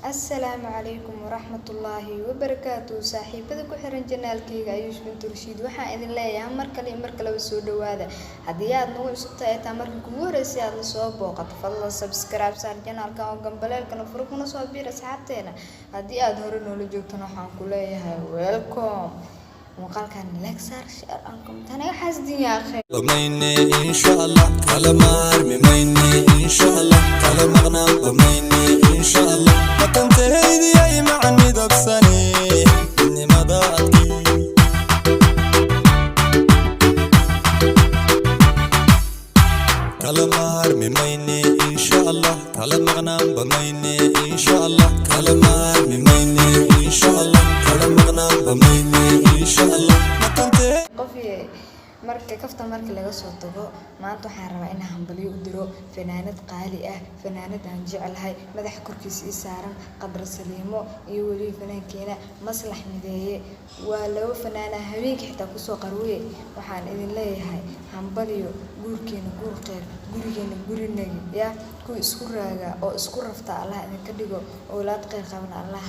السلام عليكم ورحمة الله وبركاته صاحبة كحرن جنالكيga Ayush Bintu Rashid waxaan idin leeyahay markale soo dhawaada hadii aad nagu cusub tahay marka kugu horeysay aad la soo booqato fadlan subscribe saar janaalka oo gambaleelkana furo kuna soo biir asxaabteena hadii aad hore noola joogtana waxaan ku leeyahay welcome وقالكان لك صار شأنكم تاني حاسدين يا أخي بميني إن شاء الله كلا مارمي ميني إن شاء الله كلا مغنم بميني إن شاء الله ما تنتهي دي أي معني دبساني إني ما ضاعتكي كلا مارمي ميني إن شاء الله كلا مغنم بميني إن شاء الله كلا مارمي ميني إن شاء الله كلا مغنم بميني إن شاء الله قفي marka kafta marka laga soo tago maanta waxaan rabaa in hambaliyo u diro fanaanad qaali ah fanaanad aan jecelahay madax korkiisa saaran qadar saliimo iyo wali fanaankeena maslax mideeye waa laba fanaana habeenkii xitaa ku soo qarway waxaan idin leeyahay hambaliyo guurkeena guur qeyb gurigeena gurinagi ya ku isku raaga oo isku rafta Allah idin ka dhigo awlaad qeyb qabna Allah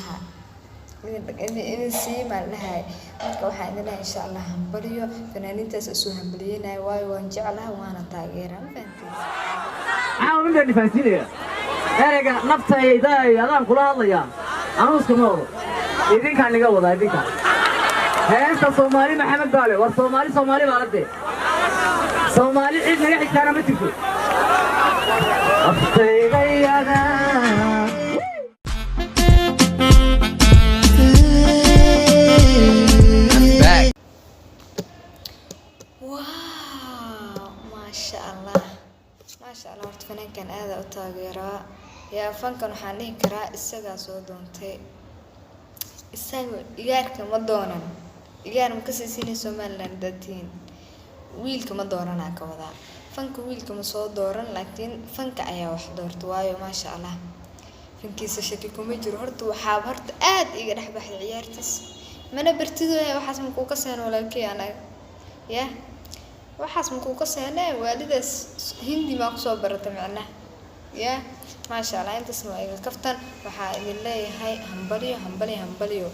إن سيما لها مركب واحد عندنا إن شاء الله هنبليو فنانين تسأسوا هنبلينا واي ونجعلها وأنا طاقيرة فانتي عاون من اللي فانتيني أرجع نفسه إذا أنا كلها الله يا أنا مسكمور إذن كان يقول إذن كان هذا الصومالي محمد بالي والصومالي صومالي بلدي صومالي إذن يحكي كلام تقول أفتي أنا ما شاء الله فنان كان هذا وتاجرا يا فن كان حنين كرا السجا صودونتي السجا يارك مدونا يار مكسسين سومالان داتين ويلك مدورنا كودا فنك ويلك مصودورن لكن فنك أيا واحد دورت وايو ما شاء الله فنكيس شكلكم يجرو هرت وحاب هرت آد يجرح بحد عيارتس ما أنا برتدو يا وحاسم كوكسين ولا كي أنا يا waxaas ma ku ka seenay waalidaas hindi ma ku soo baratay macna ya ma sha Allah inta soo iga kaftan waxa idin leeyahay hambaliyo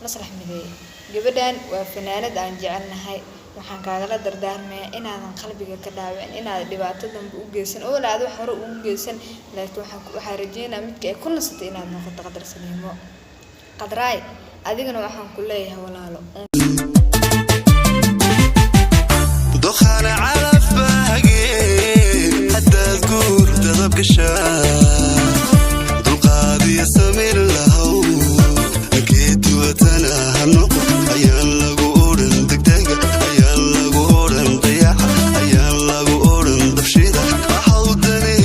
maslax mideey gabadhan waa fanaanad aan jecelnahay waxaan kaaga dardaarmay inaadan qalbiga ka dhaawin inaad dhibaato dambe u geysan oo laad wax hore u geysan laakiin waxaan rajeynaa midka ay ku nasatay inaad noqoto qadar saliimo qadraay adigana waxaan ku leeyahay walaalo دخان على فاقي حتى تقول تضرب كشاف دقاضي يستمر له أكيد وتنا هالنقط أيان لقورن دقدق أيان لقورن ضياحة أيان لقورن دفشيدة أحودني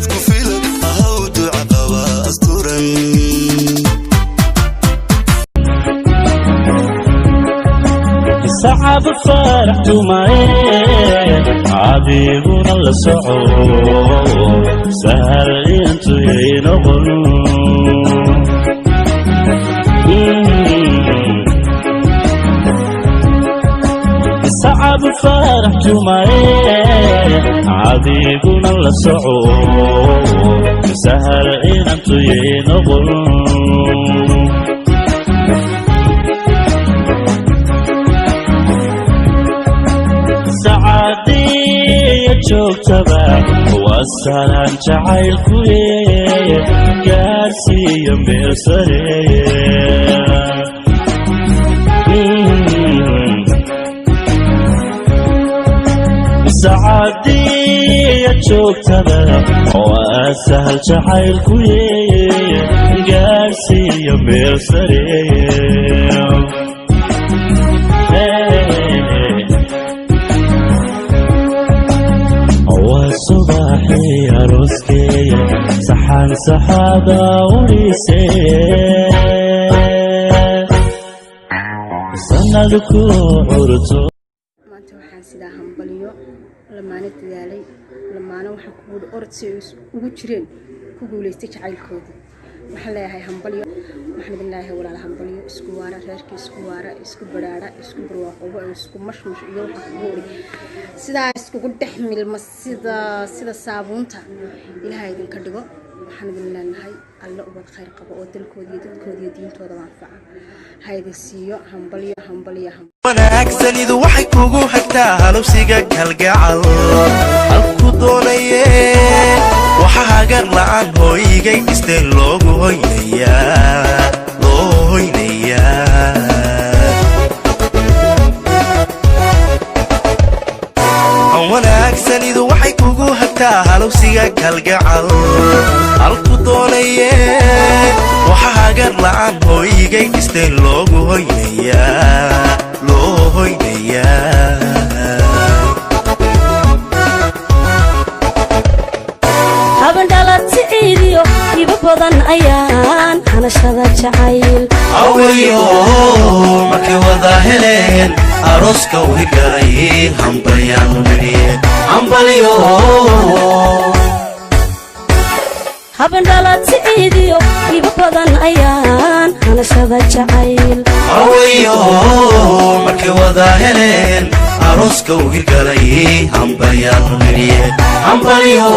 تكفيلك أهود عقبة أسطورن صعب الفرح معين عذيبون الصعود سهل انتو ينغل صعب الفرح معين عذيبون الصعود سهل انتو ينغل joogtaba wasalan jacaylku gaarsiiyo meel sare saacadiya joogtaba wasahal jacaylku gaarsiiyo meel sare صباحي أروسكي سحان سحادة وريسي سندكو عرتو ما أنت وحان سيدا هنبليو لما نتدالي لما أنا وحكود أرتسي وجرين كقوليستيش عيل كودي محلها هاي هنبليو محمد الله ولا هنبليو اسكوارا راشكي اسكوارا اسكو برارا اسكو برواقوبا اسكو مشمش iyo waxa kuuri sida isku dhex milma sida saabuunta ilaahay idin ka dhigo waxaan idin leenahay alla ubad khayr qabo oo dalkoodii dadkoodii diintooda anfaca hayda siiyo hambalyo wanaagsanidu waxay kugu hagtaa halowsiga kalgacal halku doonaye waxa hagar la'aan hooygay dhisteen loogu hoynayaa wanaagsanidu waxay kugu hagtaa halowsiga kalgacal halku doonaye waxa hagar la'aan hooygay dhisteen loogu hoynayaa habandhalad siciidiyo iba badan ayaan hanashada jacayl awayo markay wada heleen arooska u higalay hambalyaanu nidhiye hambalyo habandhalad siciidiyo iba badan ayaan hanashada jacayl awayo markay wada heleen arooska u higalay hambalyaanu nidhiye hambalyo